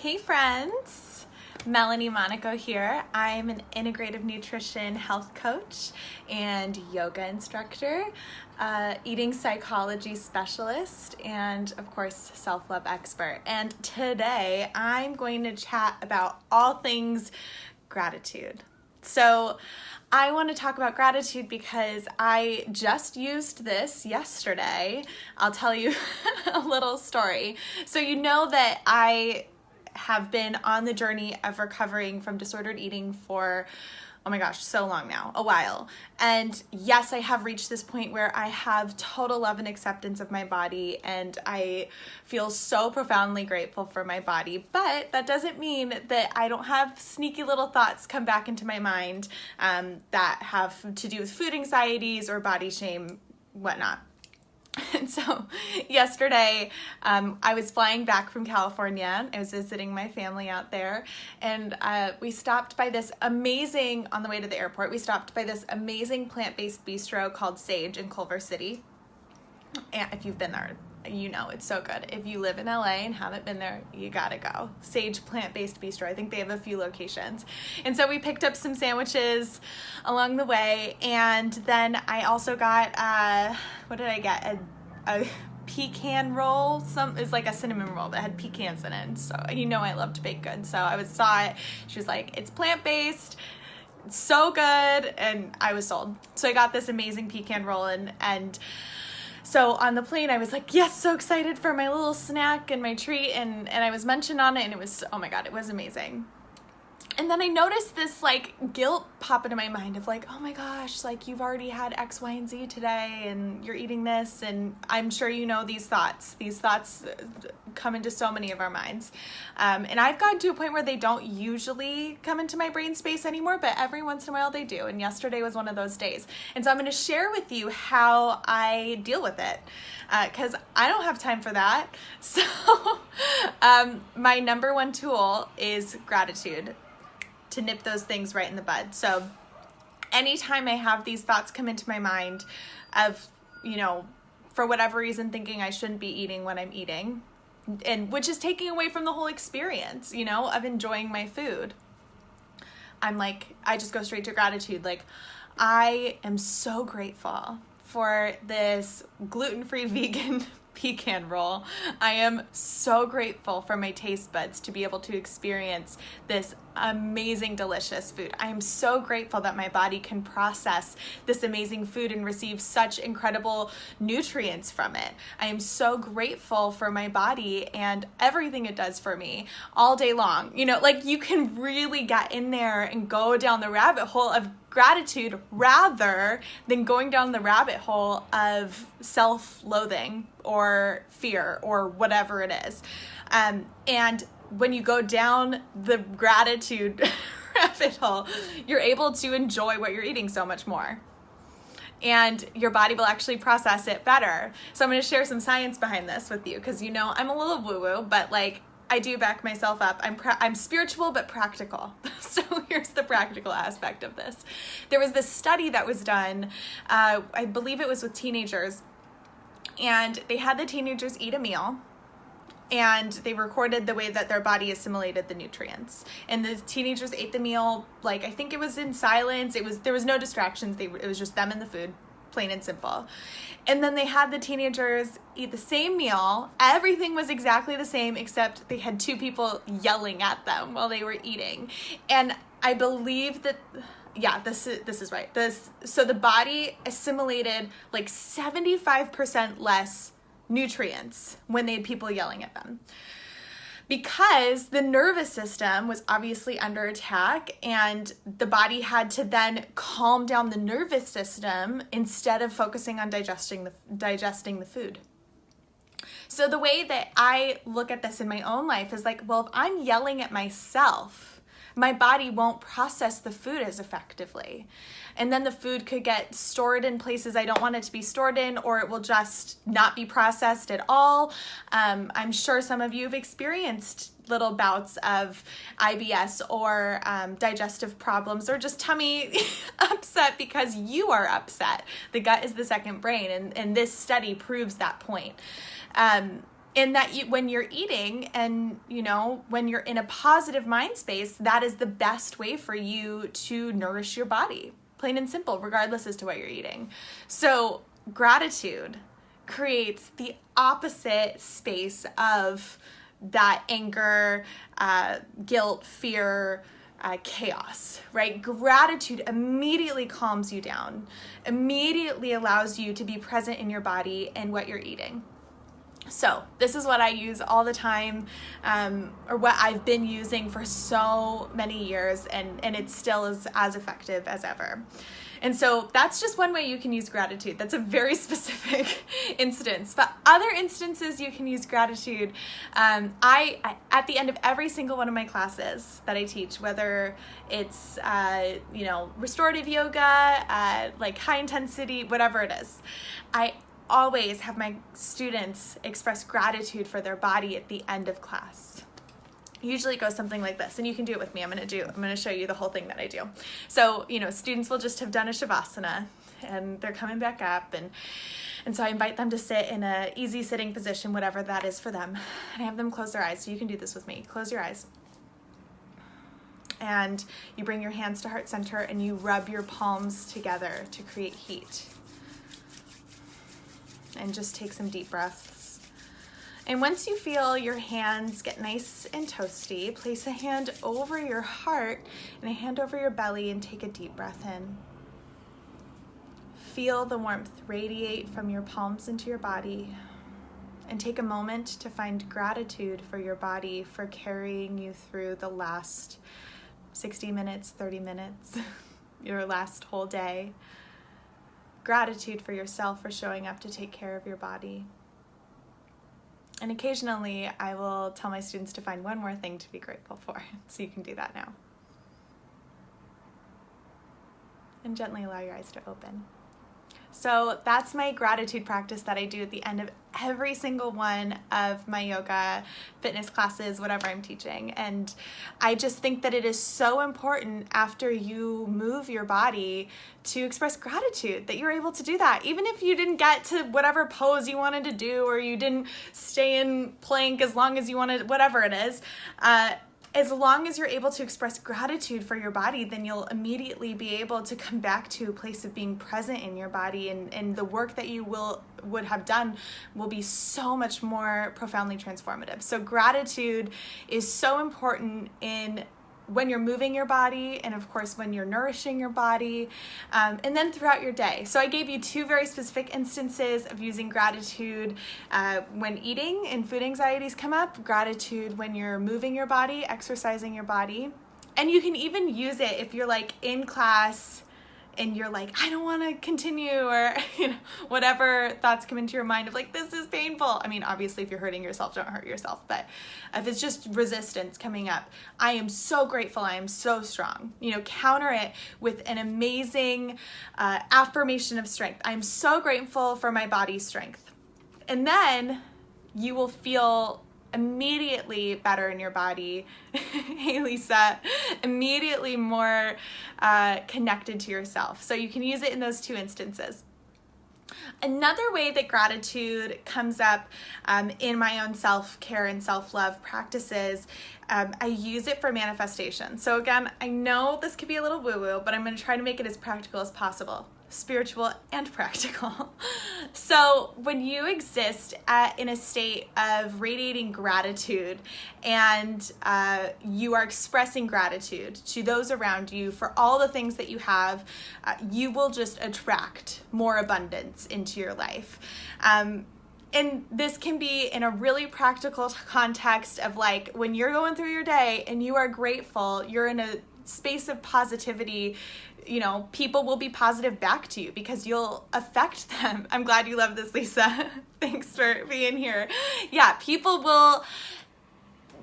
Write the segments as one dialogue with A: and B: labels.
A: Hey friends, Melanie Monaco here. I'm an integrative nutrition health coach and yoga instructor, eating psychology specialist, and of course self-love expert. And today I'm going to chat about all things gratitude. So I want to talk about gratitude because I just used this yesterday. I'll tell you a little story. So you know that I have been on the journey of recovering from disordered eating for, oh my gosh, so long now, a while. And yes, I have reached this point where I have total love and acceptance of my body, and I feel so profoundly grateful for my body. But that doesn't mean that I don't have sneaky little thoughts come back into my mind that have to do with food anxieties or body shame, whatnot. And so yesterday, I was flying back from California. I was visiting my family out there, and we stopped by this amazing, on the way to the airport, we stopped by this amazing plant-based bistro called Sage in Culver City. And if you've been there, you know it's so good. If you live in LA and haven't been there, you gotta go. Sage Plant-Based Bistro. I think they have a few locations. And so we picked up some sandwiches along the way, and then I also got, what did I get? A pecan roll. It's like a cinnamon roll that had pecans in it. So you know I loved baked goods. So I saw it. She was like, it's plant-based. It's so good. And I was sold. So I got this amazing pecan roll, and so on the plane, I was like, yes, so excited for my little snack and my treat, and I was munching on it, and it was, oh my God, it was amazing. And then I noticed this like guilt pop into my mind of like, oh my gosh, like you've already had X, Y, and Z today, and you're eating this, and I'm sure you know these thoughts come into so many of our minds. And I've gotten to a point where they don't usually come into my brain space anymore, but every once in a while they do. And yesterday was one of those days. And so I'm going to share with you how I deal with it, because I don't have time for that. So my number one tool is gratitude, to nip those things right in the bud. So anytime I have these thoughts come into my mind of, you know, for whatever reason thinking I shouldn't be eating what I'm eating, and which is taking away from the whole experience, you know, of enjoying my food, I'm like, I just go straight to gratitude. Like, I am so grateful for this gluten-free vegan pecan roll. I am so grateful for my taste buds to be able to experience this amazing, delicious food. I am so grateful that my body can process this amazing food and receive such incredible nutrients from it. I am so grateful for my body and everything it does for me all day long. You know, like you can really get in there and go down the rabbit hole of gratitude rather than going down the rabbit hole of self-loathing or fear or whatever it is. And when you go down the gratitude rabbit hole, you're able to enjoy what you're eating so much more. And your body will actually process it better. So I'm going to share some science behind this with you, because you know I'm a little woo-woo, but like I do back myself up. I'm spiritual but practical. So here's the practical aspect of this. There was this study that was done, I believe it was with teenagers, and they had the teenagers eat a meal, and they recorded the way that their body assimilated the nutrients. And the teenagers ate the meal, like I think it was in silence. There was no distractions. It was just them and the food, plain and simple. And then they had the teenagers eat the same meal. Everything was exactly the same, except they had two people yelling at them while they were eating. And I believe that, yeah, this is right. So the body assimilated like 75% less nutrients when they had people yelling at them, because the nervous system was obviously under attack, and the body had to then calm down the nervous system instead of focusing on digesting the food. So the way that I look at this in my own life is like, well, if I'm yelling at myself, my body won't process the food as effectively. And then the food could get stored in places I don't want it to be stored in, or it will just not be processed at all. I'm sure some of you have experienced little bouts of IBS or digestive problems, or just tummy upset because you are upset. The gut is the second brain, and this study proves that point. in that when you're eating and, when you're in a positive mind space, that is the best way for you to nourish your body, plain and simple, regardless as to what you're eating. So gratitude creates the opposite space of that anger, guilt, fear, chaos, right? Gratitude immediately calms you down, immediately allows you to be present in your body and what you're eating. So this is what I use all the time, or what I've been using for so many years, and it still is as effective as ever. And so that's just one way you can use gratitude. That's a very specific instance. But other instances you can use gratitude, I at the end of every single one of my classes that I teach, whether it's restorative yoga, like high intensity, whatever it is, I always have my students express gratitude for their body at the end of class. Usually it goes something like this, and you can do it with me. I'm going to show you the whole thing that I do. So, students will just have done a Shavasana and they're coming back up, and so I invite them to sit in a easy sitting position, whatever that is for them. And I have them close their eyes. So you can do this with me. Close your eyes. And you bring your hands to heart center and you rub your palms together to create heat. And just take some deep breaths. And once you feel your hands get nice and toasty, place a hand over your heart and a hand over your belly and take a deep breath in. Feel the warmth radiate from your palms into your body, and take a moment to find gratitude for your body for carrying you through the last 60 minutes, 30 minutes, your last whole day. Gratitude for yourself for showing up to take care of your body. And occasionally I will tell my students to find one more thing to be grateful for. So you can do that now. And gently allow your eyes to open. So that's my gratitude practice that I do at the end of every single one of my yoga, fitness classes, whatever I'm teaching. And I just think that it is so important after you move your body to express gratitude that you're able to do that. Even if you didn't get to whatever pose you wanted to do, or you didn't stay in plank as long as you wanted, whatever it is, as long as you're able to express gratitude for your body, then you'll immediately be able to come back to a place of being present in your body, and the work that you would have done will be so much more profoundly transformative. So gratitude is so important in when you're moving your body, and of course when you're nourishing your body, and then throughout your day. So I gave you two very specific instances of using gratitude when eating and food anxieties come up, gratitude when you're moving your body, exercising your body. And you can even use it if you're like in class and you're like, I don't want to continue, or whatever thoughts come into your mind of like, this is painful. I mean, obviously if you're hurting yourself, don't hurt yourself. But if it's just resistance coming up, I am so grateful, I am so strong. Counter it with an amazing affirmation of strength. I'm so grateful for my body's strength. And then you will feel immediately better in your body. Hey, Lisa, immediately more connected to yourself. So you can use it in those two instances. Another way that gratitude comes up in my own self-care and self-love practices, I use it for manifestation. So again, I know this could be a little woo-woo, but I'm going to try to make it as practical as possible. Spiritual and practical. So when you exist in a state of radiating gratitude, and you are expressing gratitude to those around you for all the things that you have, you will just attract more abundance into your life. And this can be in a really practical context of like when you're going through your day and you are grateful, you're in a space of positivity, people will be positive back to you because you'll affect them. I'm glad you love this, Lisa. Thanks for being here. Yeah, people will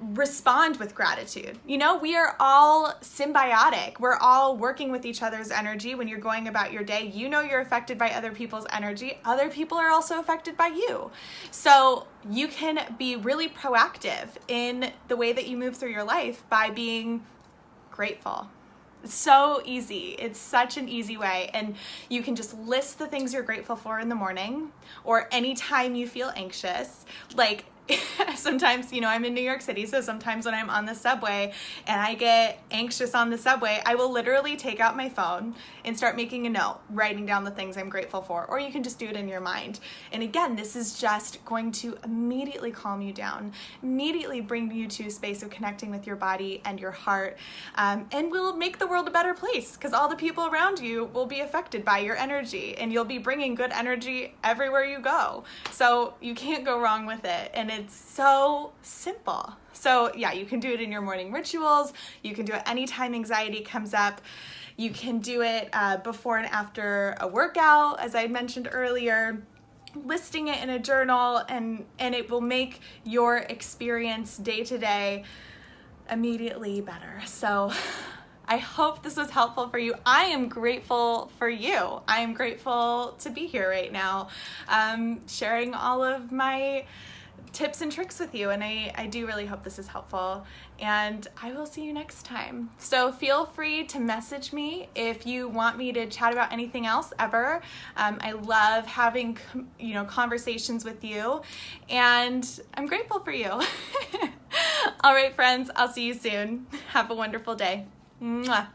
A: respond with gratitude. We are all symbiotic. We're all working with each other's energy. When you're going about your day, you're affected by other people's energy. Other people are also affected by you. So you can be really proactive in the way that you move through your life by being grateful. So easy. It's such an easy way. And you can just list the things you're grateful for in the morning or anytime you feel anxious. Like sometimes, I'm in New York City, so sometimes when I'm on the subway and I get anxious on the subway, I will literally take out my phone and start making a note, writing down the things I'm grateful for, or you can just do it in your mind. And again, this is just going to immediately calm you down, immediately bring you to a space of connecting with your body and your heart, and will make the world a better place because all the people around you will be affected by your energy, and you'll be bringing good energy everywhere you go. So you can't go wrong with it, and it's so simple. So yeah, you can do it in your morning rituals. You can do it anytime anxiety comes up. You can do it before and after a workout, as I mentioned earlier, listing it in a journal, and it will make your experience day to day immediately better. So I hope this was helpful for you. I am grateful for you. I am grateful to be here right now, sharing all of my tips and tricks with you, and I do really hope this is helpful, and I will see you next time. So feel free to message me if you want me to chat about anything else ever. I love having conversations with you, and I'm grateful for you. All right, friends, I'll see you soon. Have a wonderful day. Mwah.